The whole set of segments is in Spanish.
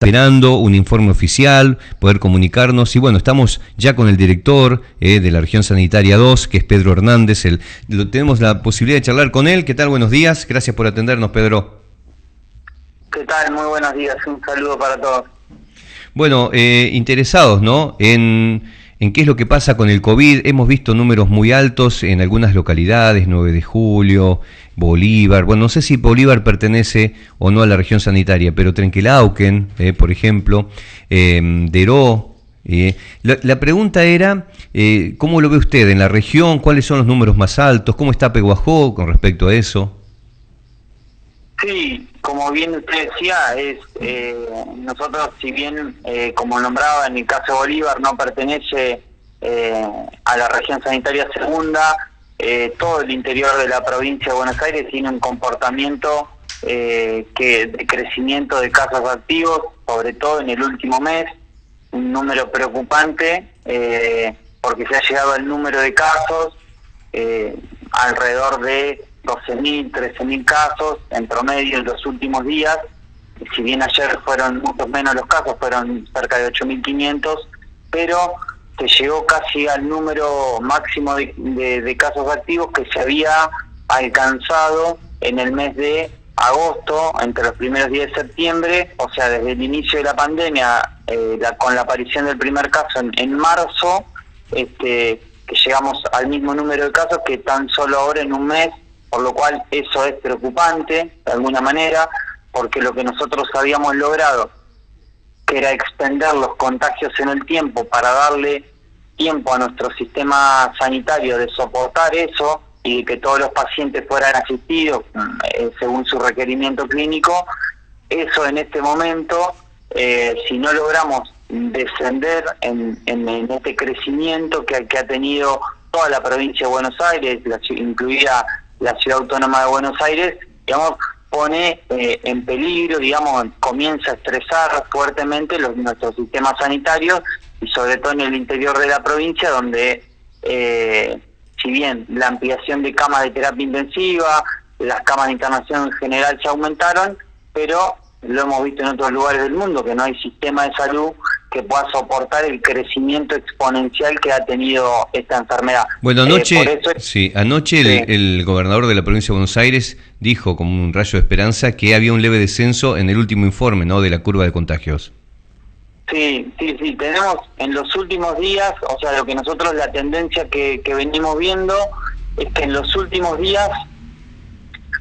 esperando un informe oficial, poder comunicarnos, y bueno, estamos ya con el director de la región sanitaria 2, que es Pedro Hernández. Tenemos la posibilidad de charlar con él. ¿Qué tal? Buenos días, gracias por atendernos, Pedro. ¿Qué tal? Muy buenos días, un saludo para todos. Bueno, interesados, ¿no?, en qué es lo que pasa con el COVID. Hemos visto números muy altos en algunas localidades, 9 de julio, Bolívar. Bueno, no sé si Bolívar pertenece o no a la región sanitaria, pero Trenquelauquen, por ejemplo, Deró. La pregunta era, ¿cómo lo ve usted en la región? ¿Cuáles son los números más altos? ¿Cómo está Pehuajó con respecto a eso? Sí, como bien usted decía, nosotros, si bien, como nombraba, en el caso de Bolívar no pertenece a la región sanitaria segunda, todo el interior de la provincia de Buenos Aires tiene un comportamiento de crecimiento de casos activos, sobre todo en el último mes, un número preocupante, porque se ha llegado al número de casos alrededor de 12.000, 13.000 casos en promedio en los últimos días. Si bien ayer fueron muchos menos los casos, fueron cerca de 8.500, pero se llegó casi al número máximo de casos activos que se había alcanzado en el mes de agosto, entre los primeros días de septiembre, o sea, desde el inicio de la pandemia, con la aparición del primer caso en marzo, que llegamos al mismo número de casos que tan solo ahora en un mes, por lo cual eso es preocupante de alguna manera, porque lo que nosotros habíamos logrado, que era extender los contagios en el tiempo para darle tiempo a nuestro sistema sanitario de soportar eso y que todos los pacientes fueran asistidos según su requerimiento clínico, eso en este momento, si no logramos descender en este crecimiento que ha tenido toda la provincia de Buenos Aires, incluida la Ciudad Autónoma de Buenos Aires, digamos, pone en peligro, digamos, comienza a estresar fuertemente nuestros sistemas sanitarios, y sobre todo en el interior de la provincia, donde si bien la ampliación de camas de terapia intensiva, las camas de internación en general se aumentaron, pero lo hemos visto en otros lugares del mundo, que no hay sistema de salud que pueda soportar el crecimiento exponencial que ha tenido esta enfermedad. Bueno, anoche el gobernador de la provincia de Buenos Aires dijo, como un rayo de esperanza, que había un leve descenso en el último informe, ¿no?, de la curva de contagios. Sí, tenemos en los últimos días, o sea, lo que nosotros, la tendencia que venimos viendo, es que en los últimos días,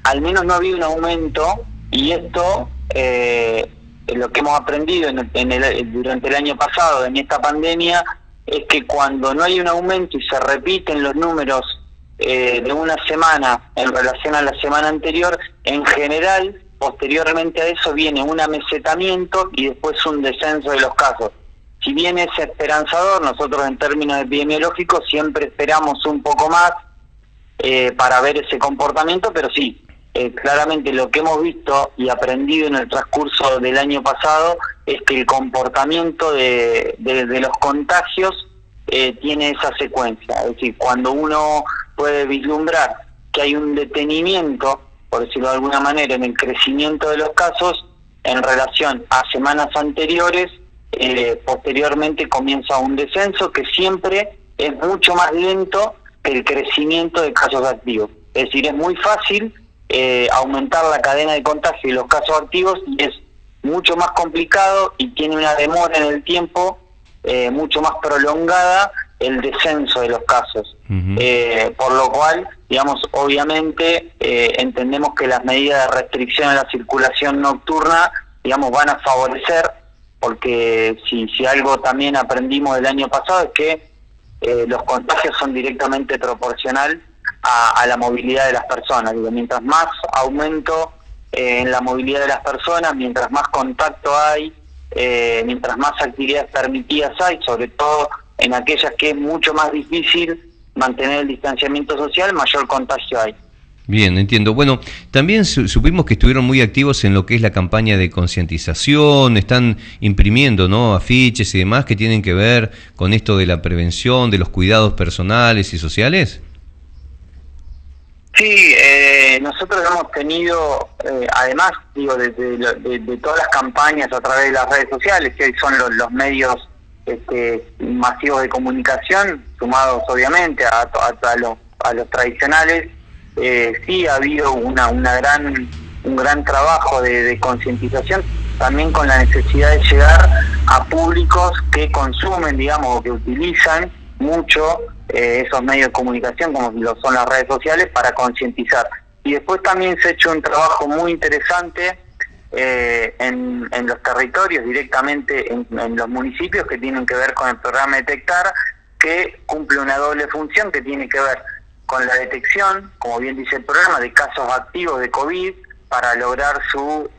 al menos no ha habido un aumento, y esto... lo que hemos aprendido durante el año pasado en esta pandemia es que cuando no hay un aumento y se repiten los números de una semana en relación a la semana anterior, en general, posteriormente a eso viene un amesetamiento y después un descenso de los casos. Si bien es esperanzador, nosotros en términos epidemiológicos siempre esperamos un poco más para ver ese comportamiento, pero sí, claramente lo que hemos visto y aprendido en el transcurso del año pasado es que el comportamiento de los contagios tiene esa secuencia. Es decir, cuando uno puede vislumbrar que hay un detenimiento, por decirlo de alguna manera, en el crecimiento de los casos en relación a semanas anteriores, posteriormente comienza un descenso que siempre es mucho más lento que el crecimiento de casos activos. Es decir, es muy fácil aumentar la cadena de contagio y los casos activos, y es mucho más complicado y tiene una demora en el tiempo mucho más prolongada el descenso de los casos. Por lo cual, digamos, obviamente entendemos que las medidas de restricción a la circulación nocturna, digamos, van a favorecer, porque si algo también aprendimos del año pasado es que los contagios son directamente proporcional a la movilidad de las personas. Digo, mientras más aumento en la movilidad de las personas, mientras más contacto hay, mientras más actividades permitidas hay, sobre todo en aquellas que es mucho más difícil mantener el distanciamiento social, mayor contagio hay. Bien, entiendo. Bueno, también supimos que estuvieron muy activos en lo que es la campaña de concientización, están imprimiendo, ¿no?, afiches y demás que tienen que ver con esto de la prevención, de los cuidados personales y sociales. Sí, nosotros hemos tenido, además, digo, de todas las campañas a través de las redes sociales, que hoy son los medios masivos de comunicación, sumados obviamente a los tradicionales, sí ha habido un gran trabajo de concientización, también con la necesidad de llegar a públicos que consumen, digamos, o que utilizan mucho esos medios de comunicación, como lo son las redes sociales, para concientizar. Y después también se ha hecho un trabajo muy interesante en los territorios, directamente en los municipios, que tienen que ver con el programa Detectar, que cumple una doble función, que tiene que ver con la detección, como bien dice el programa, de casos activos de COVID, para lograr su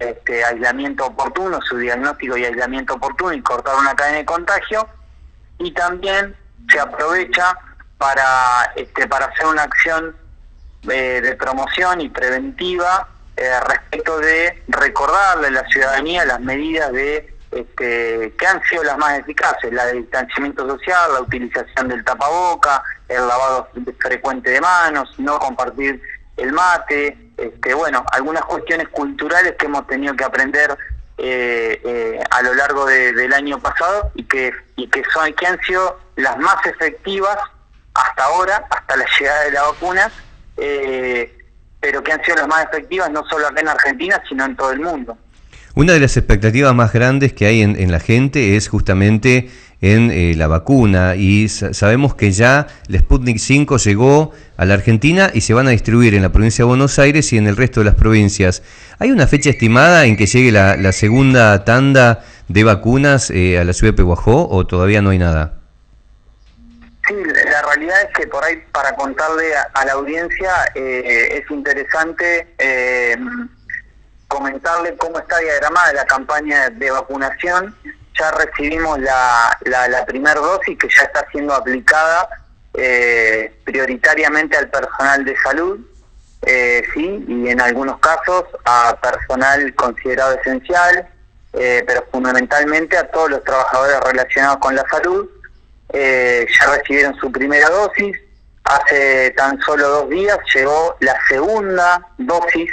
aislamiento oportuno, su diagnóstico y aislamiento oportuno, y cortar una cadena de contagio. Y también se aprovecha para hacer una acción de promoción y preventiva respecto de recordarle a la ciudadanía las medidas que han sido las más eficaces: la de distanciamiento social, la utilización del tapaboca, el lavado frecuente de manos, no compartir el mate, bueno, algunas cuestiones culturales que hemos tenido que aprender a lo largo del año pasado, y que han sido las más efectivas hasta ahora, hasta la llegada de la vacuna, pero que han sido las más efectivas no solo acá en Argentina, sino en todo el mundo. Una de las expectativas más grandes que hay en la gente es justamente en la vacuna, y sabemos que ya la Sputnik 5 llegó a la Argentina y se van a distribuir en la provincia de Buenos Aires y en el resto de las provincias. ¿Hay una fecha estimada en que llegue la segunda tanda de vacunas a la ciudad de Pehuajó, o todavía no hay nada? Sí, la realidad es que por ahí, para contarle a la audiencia, es interesante comentarle cómo está diagramada la campaña de vacunación. Ya recibimos la primera dosis, que ya está siendo aplicada prioritariamente al personal de salud, sí, y en algunos casos a personal considerado esencial, pero fundamentalmente a todos los trabajadores relacionados con la salud. Ya recibieron su primera dosis. Hace tan solo 2 días llegó la segunda dosis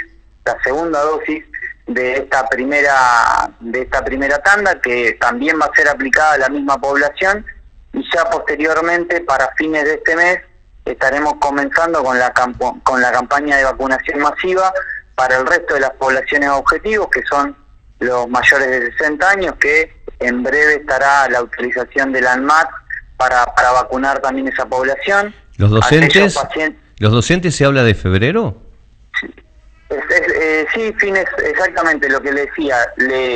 de esta primera tanda, que también va a ser aplicada a la misma población, y ya posteriormente, para fines de este mes, estaremos comenzando con la campaña de vacunación masiva para el resto de las poblaciones objetivos, que son los mayores de 60 años, que en breve estará la autorización del ANMAT para vacunar también esa población. ¿Los docentes se habla de febrero? Sí, fines, exactamente lo que le decía.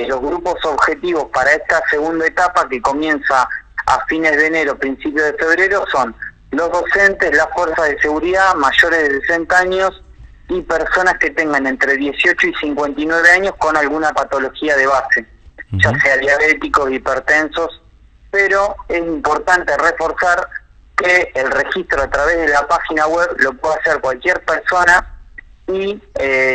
Los grupos objetivos para esta segunda etapa, que comienza a fines de enero, principios de febrero, son los docentes, las fuerzas de seguridad, mayores de 60 años y personas que tengan entre 18 y 59 años con alguna patología de base, ya sea diabéticos, hipertensos. Pero es importante reforzar que el registro a través de la página web lo puede hacer cualquier persona, y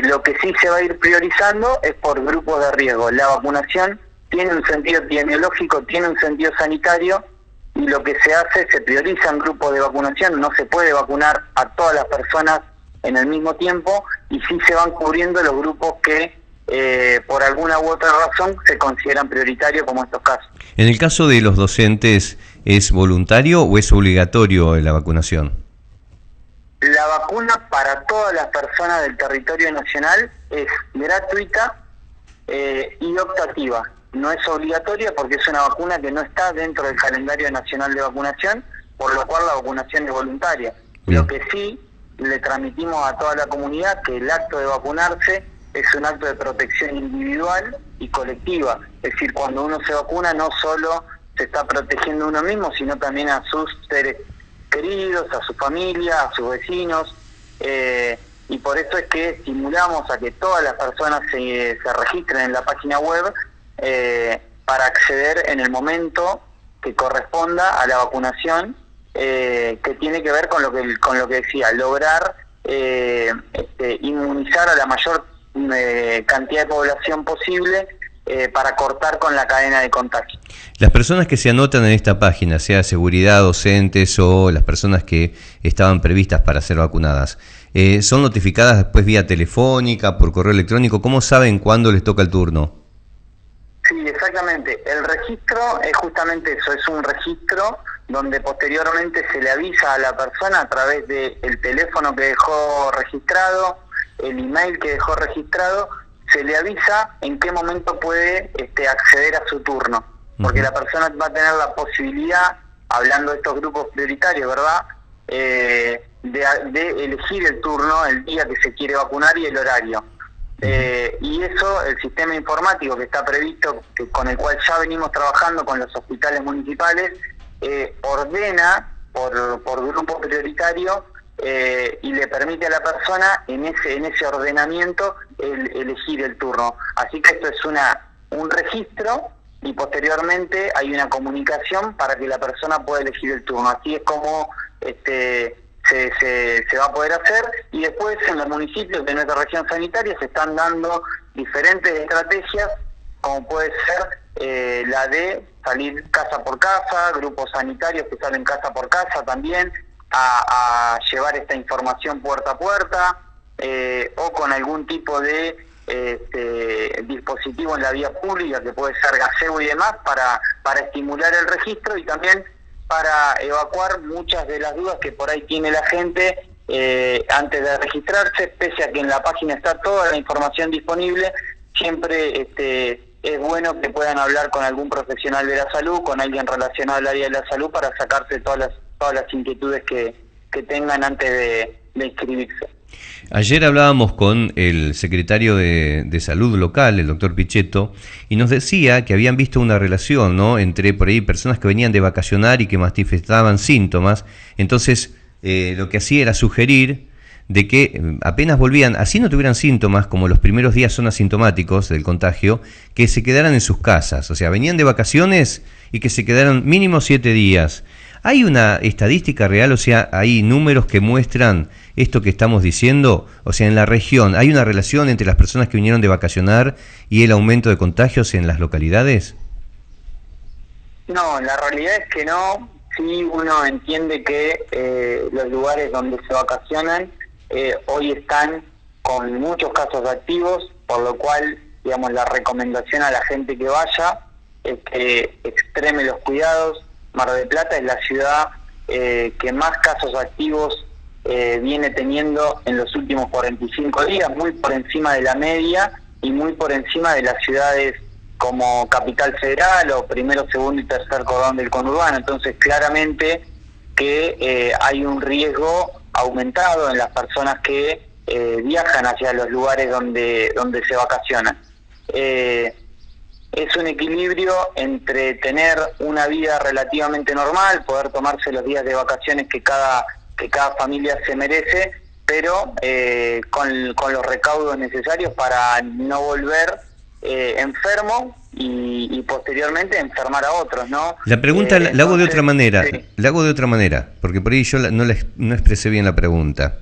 lo que sí se va a ir priorizando es por grupos de riesgo. La vacunación tiene un sentido epidemiológico, tiene un sentido sanitario, y lo que se hace, se priorizan grupos de vacunación. No se puede vacunar a todas las personas en el mismo tiempo, y sí se van cubriendo los grupos que por alguna u otra razón se consideran prioritarios, como estos casos. En el caso de los docentes, ¿es voluntario o es obligatorio la vacunación? La vacuna para todas las personas del territorio nacional es gratuita y optativa. No es obligatoria, porque es una vacuna que no está dentro del calendario nacional de vacunación, por lo cual la vacunación es voluntaria. Bien. Lo que sí le transmitimos a toda la comunidad, que el acto de vacunarse es un acto de protección individual y colectiva. Es decir, cuando uno se vacuna, no solo se está protegiendo a uno mismo, sino también a sus seres queridos, a su familia, a sus vecinos, y por eso es que estimulamos a que todas las personas se registren en la página web para acceder en el momento que corresponda a la vacunación, que tiene que ver con lo que decía, lograr inmunizar a la mayor cantidad de población posible, para cortar con la cadena de contagio. Las personas que se anotan en esta página, sea seguridad, docentes o las personas que estaban previstas para ser vacunadas, ¿Son notificadas después vía telefónica, por correo electrónico? ¿Cómo saben cuándo les toca el turno? Sí, exactamente. El registro es justamente eso, es un registro donde posteriormente se le avisa a la persona a través del teléfono que dejó registrado, el email que dejó registrado, se le avisa en qué momento puede acceder a su turno, porque la persona va a tener la posibilidad, hablando de estos grupos prioritarios, ¿verdad?, de elegir el turno, el día que se quiere vacunar y el horario. Y eso, el sistema informático que está previsto, con el cual ya venimos trabajando con los hospitales municipales, ordena por grupo prioritario y le permite a la persona en ese ordenamiento elegir el turno. Así que esto es un registro y posteriormente hay una comunicación para que la persona pueda elegir el turno. Así es como se va a poder hacer, y después en los municipios de nuestra región sanitaria se están dando diferentes estrategias, como puede ser la de salir casa por casa, grupos sanitarios que salen casa por casa también, a llevar esta información puerta a puerta, o con algún tipo de dispositivo en la vía pública, que puede ser gazebo y demás, para estimular el registro y también para evacuar muchas de las dudas que por ahí tiene la gente antes de registrarse. Pese a que en la página está toda la información disponible, siempre es bueno que puedan hablar con algún profesional de la salud, con alguien relacionado al área de la salud, para sacarse todas las inquietudes que tengan antes de inscribirse. Ayer hablábamos con el secretario de Salud local, el doctor Pichetto, y nos decía que habían visto una relación, ¿no?, entre por ahí personas que venían de vacacionar y que manifestaban síntomas. Entonces, lo que hacía era sugerir de que apenas volvían, así no tuvieran síntomas, como los primeros días son asintomáticos del contagio, que se quedaran en sus casas. O sea, venían de vacaciones y que se quedaran mínimo 7 días. ¿Hay una estadística real? O sea, ¿hay números que muestran esto que estamos diciendo? O sea, en la región, ¿hay una relación entre las personas que vinieron de vacacionar y el aumento de contagios en las localidades? No, la realidad es que no. Sí, uno entiende que los lugares donde se vacacionan hoy están con muchos casos activos, por lo cual, digamos, la recomendación a la gente que vaya es que extreme los cuidados. Mar del Plata es la ciudad que más casos activos viene teniendo en los últimos 45 días, muy por encima de la media y muy por encima de las ciudades como Capital Federal o primero, segundo y tercer cordón del conurbano. Entonces, claramente que hay un riesgo aumentado en las personas que viajan hacia los lugares donde se vacacionan. Es un equilibrio entre tener una vida relativamente normal, poder tomarse los días de vacaciones que cada familia se merece, pero con los recaudos necesarios para no volver enfermo y posteriormente enfermar a otros, ¿no? La pregunta la hago de otra manera, sí. La hago de otra manera, porque por ahí yo no expresé bien la pregunta.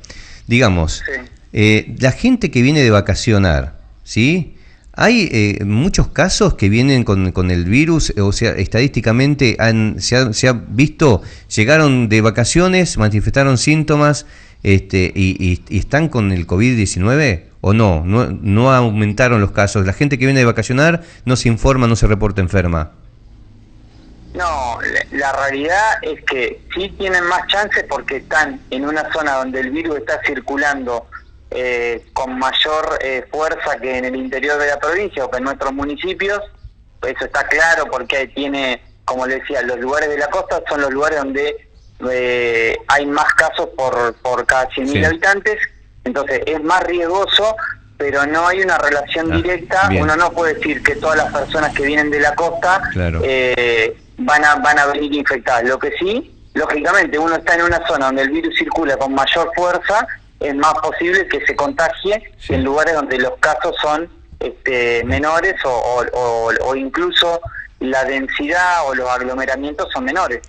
Digamos, sí. La gente que viene de vacacionar, ¿sí? Hay muchos casos que vienen con el virus, o sea, estadísticamente se ha visto, llegaron de vacaciones, manifestaron síntomas y están con el COVID-19, ¿o no aumentaron los casos? La gente que viene de vacacionar no se informa, no se reporta enferma. No, la realidad es que sí tienen más chances porque están en una zona donde el virus está circulando con mayor fuerza que en el interior de la provincia o que en nuestros municipios. Eso está claro porque tiene, como le decía, los lugares de la costa son los lugares donde hay más casos por cada 100.000 sí. habitantes, entonces es más riesgoso, pero no hay una relación directa. Bien. Uno no puede decir que todas las personas que vienen de la costa claro. van a venir infectadas. Lo que sí, lógicamente, uno está en una zona donde el virus circula con mayor fuerza, es más posible que se contagie sí. en lugares donde los casos son menores o incluso la densidad o los aglomeramientos son menores.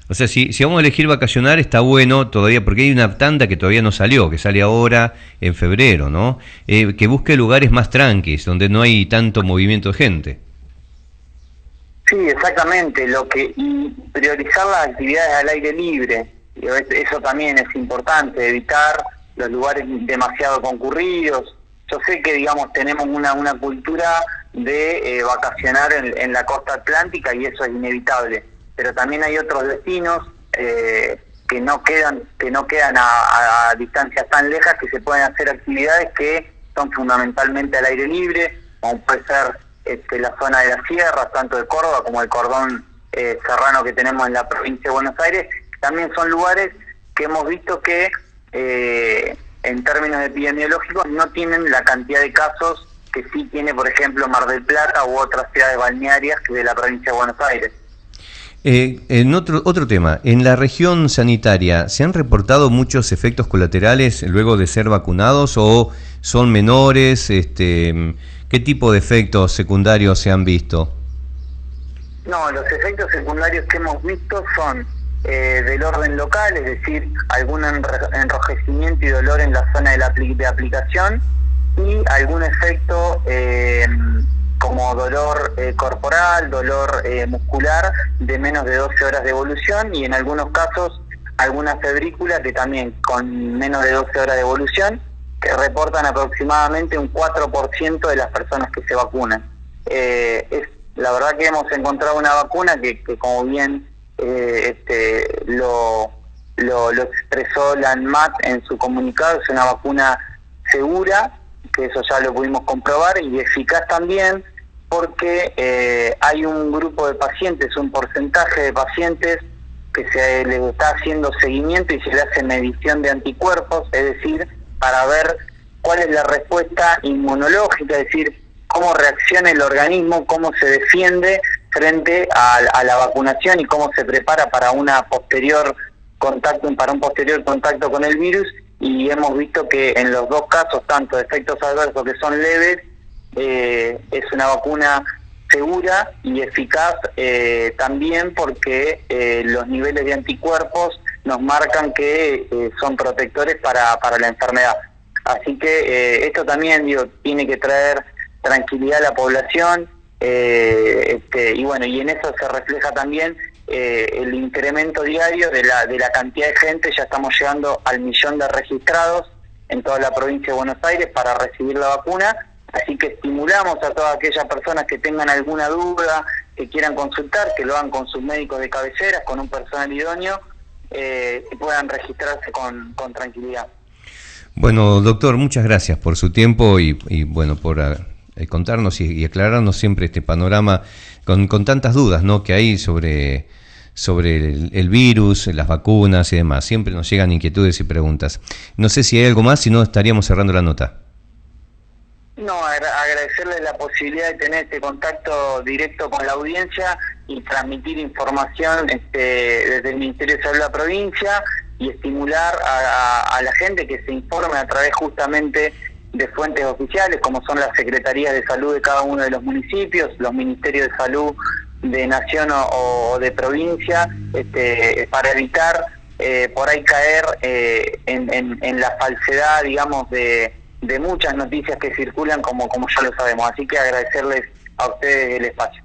O sea, si vamos a elegir vacacionar está bueno todavía, porque hay una tanda que todavía no salió, que sale ahora en febrero, ¿no? Que busque lugares más tranquis, donde no hay tanto movimiento de gente. Sí, exactamente. Y priorizar las actividades al aire libre. Eso también es importante, evitar los lugares demasiado concurridos. Yo sé que, digamos, tenemos una cultura de vacacionar en la costa atlántica y eso es inevitable, pero también hay otros destinos que no quedan a distancias tan lejas, que se pueden hacer actividades que son fundamentalmente al aire libre, como puede ser la zona de las sierras, tanto de Córdoba como el cordón serrano que tenemos en la provincia de Buenos Aires. También son lugares que hemos visto que en términos epidemiológicos no tienen la cantidad de casos que sí tiene, por ejemplo, Mar del Plata u otras ciudades balnearias de la provincia de Buenos Aires. En otro tema, en la región sanitaria, ¿se han reportado muchos efectos colaterales luego de ser vacunados o son menores? ¿Qué tipo de efectos secundarios se han visto? No, los efectos secundarios que hemos visto son del orden local, es decir, algún enrojecimiento y dolor en la zona de aplicación, y algún efecto como dolor corporal, dolor muscular de menos de 12 horas de evolución, y en algunos casos alguna febrícula que también con menos de 12 horas de evolución, que reportan aproximadamente un 4% de las personas que se vacunan. La verdad que hemos encontrado una vacuna que como bien lo expresó la ANMAT en su comunicado, es una vacuna segura, que eso ya lo pudimos comprobar, y eficaz también, porque hay un grupo de pacientes, un porcentaje de pacientes que se les está haciendo seguimiento y se le hace medición de anticuerpos, es decir, para ver cuál es la respuesta inmunológica, es decir, cómo reacciona el organismo, cómo se defiende frente a la vacunación y cómo se prepara para un posterior contacto con el virus. Y hemos visto que en los dos casos, tanto de efectos adversos que son leves, es una vacuna segura y eficaz también, porque los niveles de anticuerpos nos marcan que son protectores para la enfermedad. Así que esto también, tiene que traer tranquilidad a la población, y bueno, y en eso se refleja también el incremento diario de la cantidad de gente. Ya estamos llegando al 1.000.000 de registrados en toda la provincia de Buenos Aires para recibir la vacuna, así que estimulamos a todas aquellas personas que tengan alguna duda, que quieran consultar, que lo hagan con sus médicos de cabecera, con un personal idóneo, y puedan registrarse con tranquilidad. Bueno, doctor, muchas gracias por su tiempo y bueno, por contarnos y aclararnos siempre este panorama con tantas dudas, ¿no?, que hay sobre el virus, las vacunas y demás. Siempre nos llegan inquietudes y preguntas. No sé si hay algo más, si no estaríamos cerrando la nota. No, agradecerle la posibilidad de tener este contacto directo con la audiencia y transmitir información desde el Ministerio de Salud de la provincia, y estimular a la gente que se informe a través justamente de fuentes oficiales, como son las secretarías de salud de cada uno de los municipios, los ministerios de salud de nación o de provincia, para evitar por ahí caer en la falsedad, digamos, de muchas noticias que circulan, como ya lo sabemos. Así que agradecerles a ustedes el espacio.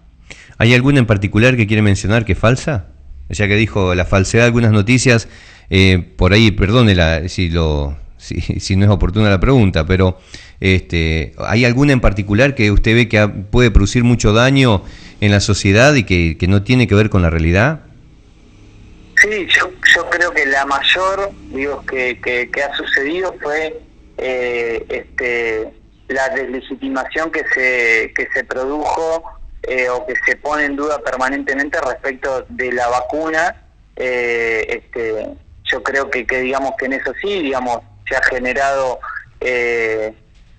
¿Hay alguna en particular que quiere mencionar que es falsa? Ya que dijo la falsedad de algunas noticias, por ahí, perdónela si no es oportuna la pregunta, pero ¿hay alguna en particular que usted ve que puede producir mucho daño en la sociedad y que no tiene que ver con la realidad? Sí, yo creo que la mayor, que ha sucedido fue la deslegitimación que se produjo o que se pone en duda permanentemente respecto de la vacuna. Yo creo que digamos que en eso sí, digamos, se ha generado,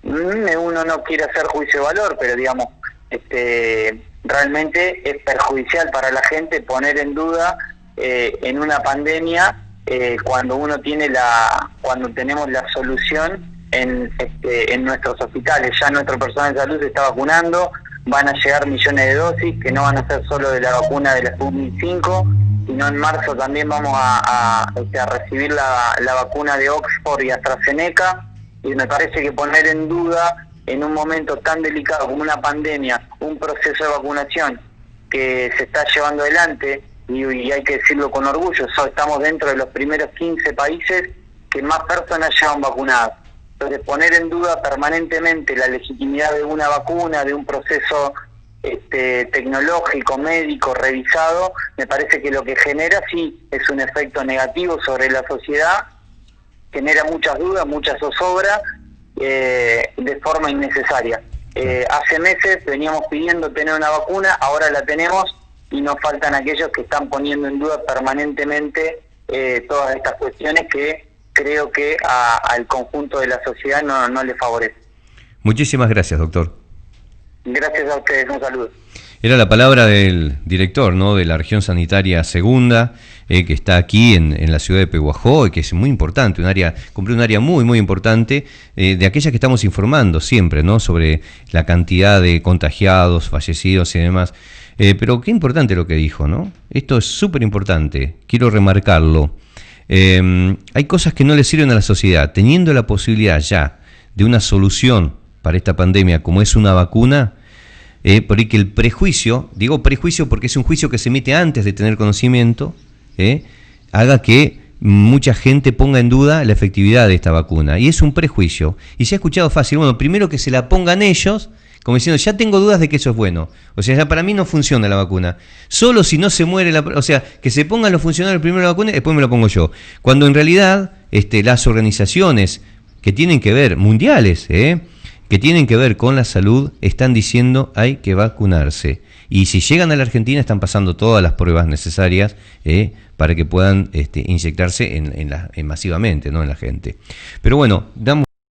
uno no quiere hacer juicio de valor, pero digamos, realmente es perjudicial para la gente poner en duda en una pandemia cuando cuando tenemos la solución en nuestros hospitales. Ya nuestro personal de salud se está vacunando, van a llegar millones de dosis que no van a ser solo de la vacuna de la Sputnik 5, sino en marzo también vamos a recibir la vacuna de Oxford y AstraZeneca, y me parece que poner en duda en un momento tan delicado como una pandemia un proceso de vacunación que se está llevando adelante, y hay que decirlo con orgullo, estamos dentro de los primeros 15 países que más personas llevan vacunadas. Entonces, poner en duda permanentemente la legitimidad de una vacuna, de un proceso tecnológico, médico, revisado, me parece que lo que genera sí es un efecto negativo sobre la sociedad, genera muchas dudas, mucha zozobra, de forma innecesaria. Hace meses veníamos pidiendo tener una vacuna, ahora la tenemos y nos faltan aquellos que están poniendo en duda permanentemente todas estas cuestiones que creo que al conjunto de la sociedad no le favorece. Muchísimas gracias, doctor. Gracias a ustedes, un saludo. Era la palabra del director, ¿no?, de la región sanitaria segunda, que está aquí en la ciudad de Pehuajó, y que es muy importante, cumple un área muy, muy importante, de aquellas que estamos informando siempre, ¿no?, sobre la cantidad de contagiados, fallecidos y demás. Pero qué importante lo que dijo, ¿no? Esto es súper importante, quiero remarcarlo. Hay cosas que no le sirven a la sociedad. Teniendo la posibilidad ya de una solución para esta pandemia, como es una vacuna, por ahí que el prejuicio, digo prejuicio porque es un juicio que se emite antes de tener conocimiento, haga que mucha gente ponga en duda la efectividad de esta vacuna. Y es un prejuicio. Y se ha escuchado fácil, bueno, primero que se la pongan ellos, como diciendo, ya tengo dudas de que eso es bueno. O sea, ya para mí no funciona la vacuna. Solo si no se muere o sea, que se pongan los funcionarios primero la vacuna y después me la pongo yo. Cuando en realidad las organizaciones que tienen que ver, mundiales, que tienen que ver con la salud, están diciendo hay que vacunarse. Y si llegan a la Argentina están pasando todas las pruebas necesarias para que puedan inyectarse masivamente, ¿no?, en la gente. Pero bueno, damos